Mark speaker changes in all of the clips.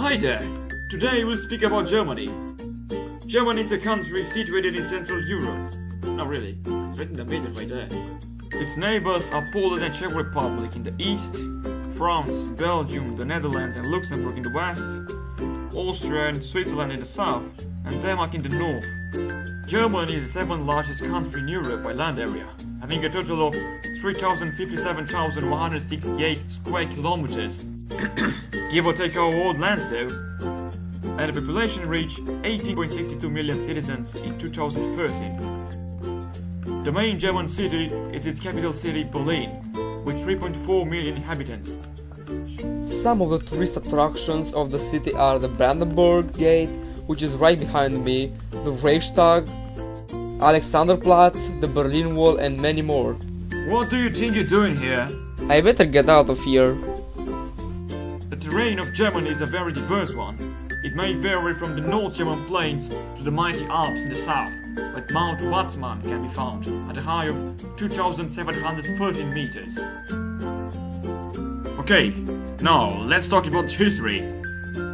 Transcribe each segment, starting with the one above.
Speaker 1: Hi there! Today we'll speak about Germany. Germany is a country situated in Central Europe. Not really, it's right in the middle right there. Its neighbors are Poland and Czech Republic in the east, France, Belgium, the Netherlands and Luxembourg in the west, Austria and Switzerland in the south, and Denmark in the north. Germany is the seventh largest country in Europe by land area, having a total of 3,057,168 square kilometers, give or take our world lands though, and the population reached 18.62 million citizens in 2013. The main German city is its capital city Berlin, with 3.4 million inhabitants.
Speaker 2: Some of the tourist attractions of the city are the Brandenburg Gate, which is right behind me, the Reichstag, Alexanderplatz, the Berlin Wall and many more.
Speaker 1: What do you think you're doing here?
Speaker 2: I better get out of here.
Speaker 1: The terrain of Germany is a very diverse one. It may vary from the North German plains to the mighty Alps in the south, but Mount Watzmann can be found at a height of 2,713 meters. Okay, now let's talk about history.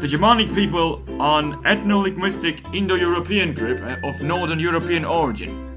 Speaker 1: The Germanic people are an ethno-linguistic Indo-European group of Northern European origin.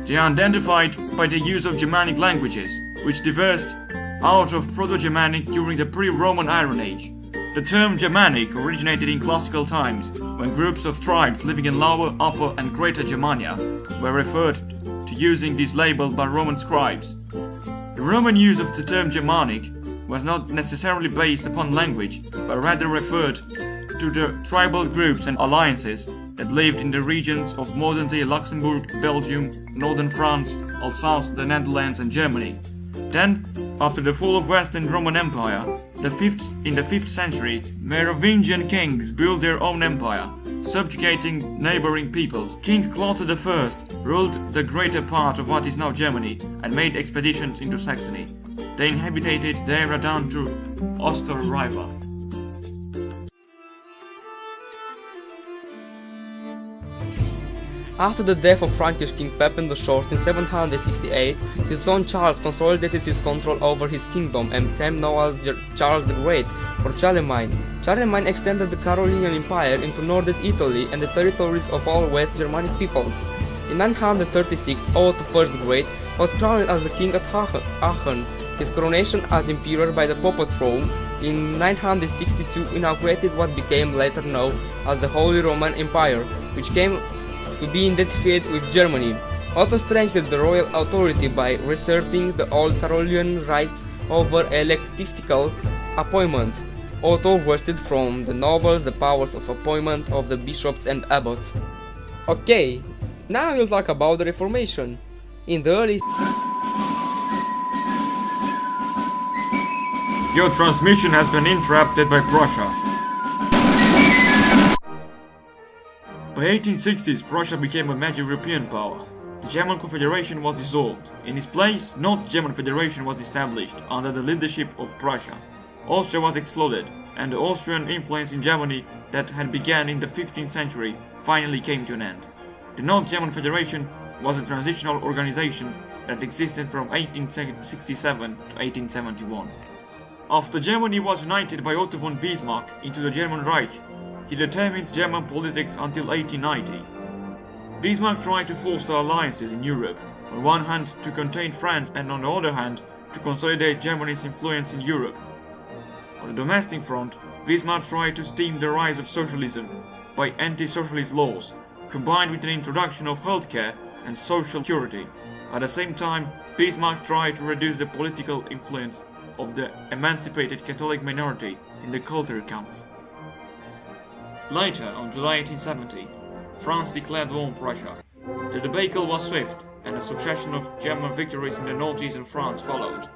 Speaker 1: They are identified by the use of Germanic languages, which diverged out of Proto-Germanic during the pre-Roman Iron Age. The term Germanic originated in classical times, when groups of tribes living in Lower, Upper and Greater Germania were referred to using this label by Roman scribes. The Roman use of the term Germanic was not necessarily based upon language, but rather referred to the tribal groups and alliances that lived in the regions of modern-day Luxembourg, Belgium, northern France, Alsace, the Netherlands and Germany. Then, after the fall of Western Roman Empire, in the 5th century, Merovingian kings built their own empire, subjugating neighboring peoples. King Clotaire I ruled the greater part of what is now Germany and made expeditions into Saxony. They inhabited the area down to Osterriva.
Speaker 2: After the death of Frankish King Pepin the Short in 768, his son Charles consolidated his control over his kingdom and became known as Charles the Great, or Charlemagne. Charlemagne extended the Carolingian Empire into northern Italy and the territories of all West Germanic peoples. In 936, Otto I the Great was crowned as the king at Aachen. His coronation as emperor by the Pope at Rome in 962 inaugurated what became later known as the Holy Roman Empire, which came to be identified with Germany. Otto strengthened the royal authority by reasserting the old Carolingian rights over ecclesiastical appointment. Otto wrested from the nobles the powers of appointment of the bishops and abbots. Okay, now we'll talk about the Reformation. In the early
Speaker 1: Your transmission has been interrupted by Prussia. By 1860s, Prussia became a major European power. The German Confederation was dissolved. In its place, North German Federation was established under the leadership of Prussia. Austria was excluded, and the Austrian influence in Germany that had begun in the 15th century finally came to an end. The North German Federation was a transitional organization that existed from 1867 to 1871. After Germany was united by Otto von Bismarck into the German Reich, he determined German politics until 1890. Bismarck tried to foster alliances in Europe, on one hand to contain France and on the other hand to consolidate Germany's influence in Europe. On the domestic front, Bismarck tried to stem the rise of socialism by anti-socialist laws, combined with an introduction of healthcare and social security. At the same time, Bismarck tried to reduce the political influence of the emancipated Catholic minority in the Kulturkampf. Later, on July 1870, France declared war on Prussia. The debacle was swift, and a succession of German victories in the northeastern France followed,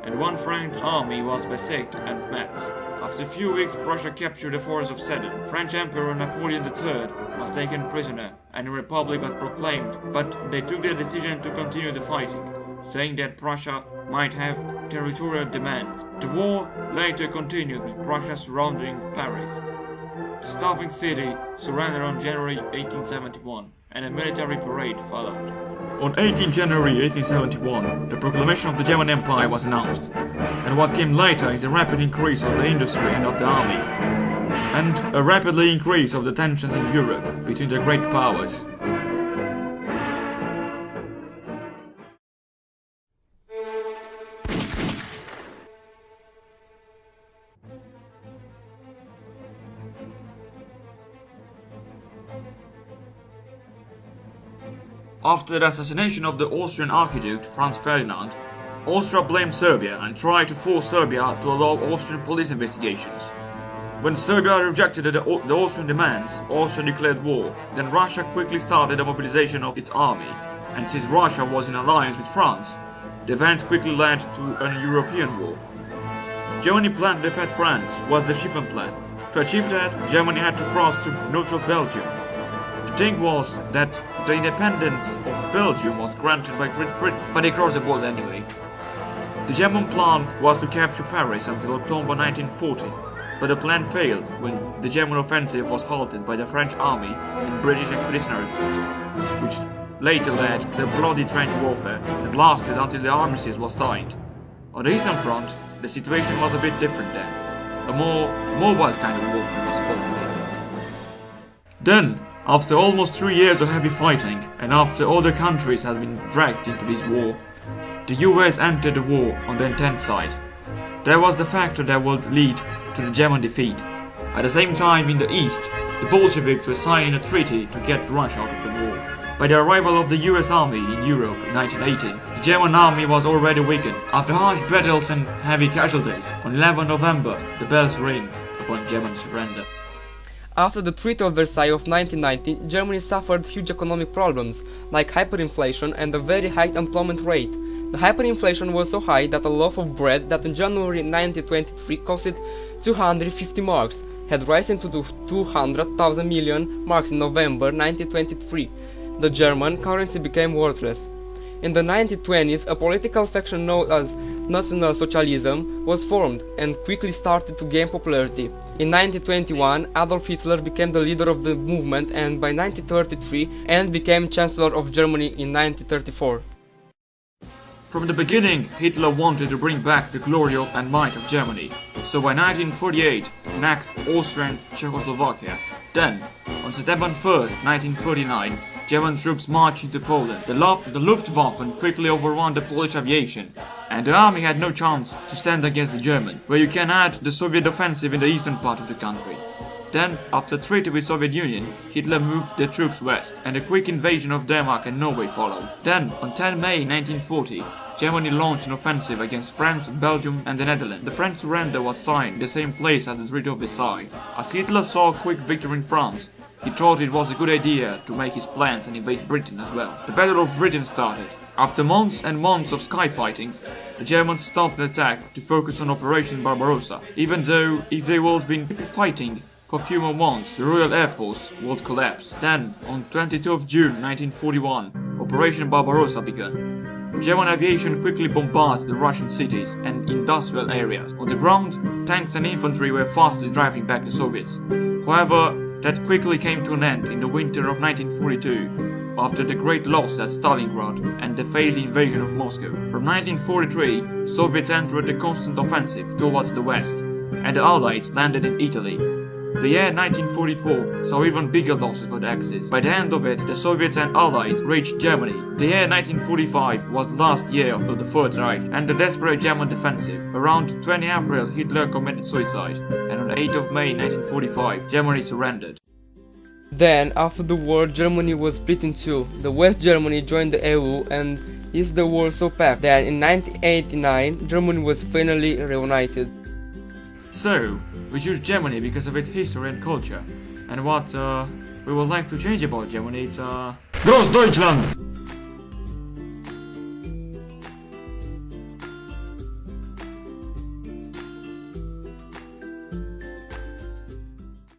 Speaker 1: and one French army was besieged at Metz. After a few weeks, Prussia captured the forest of Sedan. French Emperor Napoleon III was taken prisoner, and a republic was proclaimed, but they took the decision to continue the fighting, saying that Prussia might have territorial demands. The war later continued with Prussia surrounding Paris. The starving city surrendered on January 1871, and a military parade followed. On 18 January 1871, the proclamation of the German Empire was announced, and what came later is a rapid increase of the industry and of the army. and a rapidly increase of the tensions in Europe between the great powers. After the assassination of the Austrian Archduke Franz Ferdinand, Austria blamed Serbia and tried to force Serbia to allow Austrian police investigations. When Serbia rejected the Austrian demands, Austria declared war. Then Russia quickly started the mobilization of its army, and since Russia was in alliance with France, the event quickly led to an European war. Germany planned to defend France was the Chiffon Plan. To achieve that, Germany had to cross to neutral Belgium. The thing was that the independence of Belgium was granted by Great Britain, but they crossed the border anyway. The German plan was to capture Paris until October 1940, but the plan failed when the German offensive was halted by the French army and British Expeditionary Force, which later led to the bloody trench warfare that lasted until the armistice was signed. On the Eastern Front, the situation was a bit different then. A more mobile kind of warfare was formed. Then, after almost 3 years of heavy fighting, and after other countries had been dragged into this war, the US entered the war on the Entente side. That was the factor that would lead to the German defeat. At the same time, in the East, the Bolsheviks were signing a treaty to get Russia out of the war. By the arrival of the US army in Europe in 1918, the German army was already weakened. After harsh battles and heavy casualties, on 11 November, the bells ringed upon German surrender.
Speaker 2: After the Treaty of Versailles of 1919, Germany suffered huge economic problems, like hyperinflation and a very high unemployment rate. The hyperinflation was so high that a loaf of bread that in January 1923 costed 250 marks had risen to 200,000 million marks in November 1923. The German currency became worthless. In the 1920s, a political faction known as National Socialism was formed and quickly started to gain popularity. In 1921, Adolf Hitler became the leader of the movement, and by 1933, and became Chancellor of Germany in 1934.
Speaker 1: From the beginning, Hitler wanted to bring back the glory and might of Germany, so by 1948 annexed Austria and Czechoslovakia. Then, on September 1st, 1939, German troops marched into Poland. The Luftwaffe quickly overran the Polish aviation, and the army had no chance to stand against the German, where you can add the Soviet offensive in the eastern part of the country. Then, after treaty with Soviet Union, Hitler moved the troops west, and a quick invasion of Denmark and Norway followed. Then, on 10 May 1940, Germany launched an offensive against France, Belgium and the Netherlands. The French surrender was signed in the same place as the Treaty of Versailles. As Hitler saw a quick victory in France, he thought it was a good idea to make his plans and invade Britain as well. The Battle of Britain started. After months and months of sky fightings, the Germans stopped the attack to focus on Operation Barbarossa, even though if they would have been fighting for a few more months, the Royal Air Force would collapse. Then, on 22 of June 1941, Operation Barbarossa began. German aviation quickly bombarded the Russian cities and industrial areas. On the ground, tanks and infantry were fastly driving back the Soviets. However, that quickly came to an end in the winter of 1942, after the great loss at Stalingrad and the failed invasion of Moscow. From 1943, Soviets entered the constant offensive towards the west, and the Allies landed in Italy. The year 1944 saw even bigger losses for the Axis. By the end of it, the Soviets and Allies reached Germany. The year 1945 was the last year of the Third Reich and the desperate German defensive. Around 20 April, Hitler committed suicide, and on 8 of May 1945, Germany surrendered.
Speaker 2: Then, after the war, Germany was split in two. The West Germany joined the EU and East the Warsaw Pact. Then, in 1989, Germany was finally reunited.
Speaker 1: So, we choose Germany because of its history and culture. And what we would like to change about Germany, it's Groß Deutschland!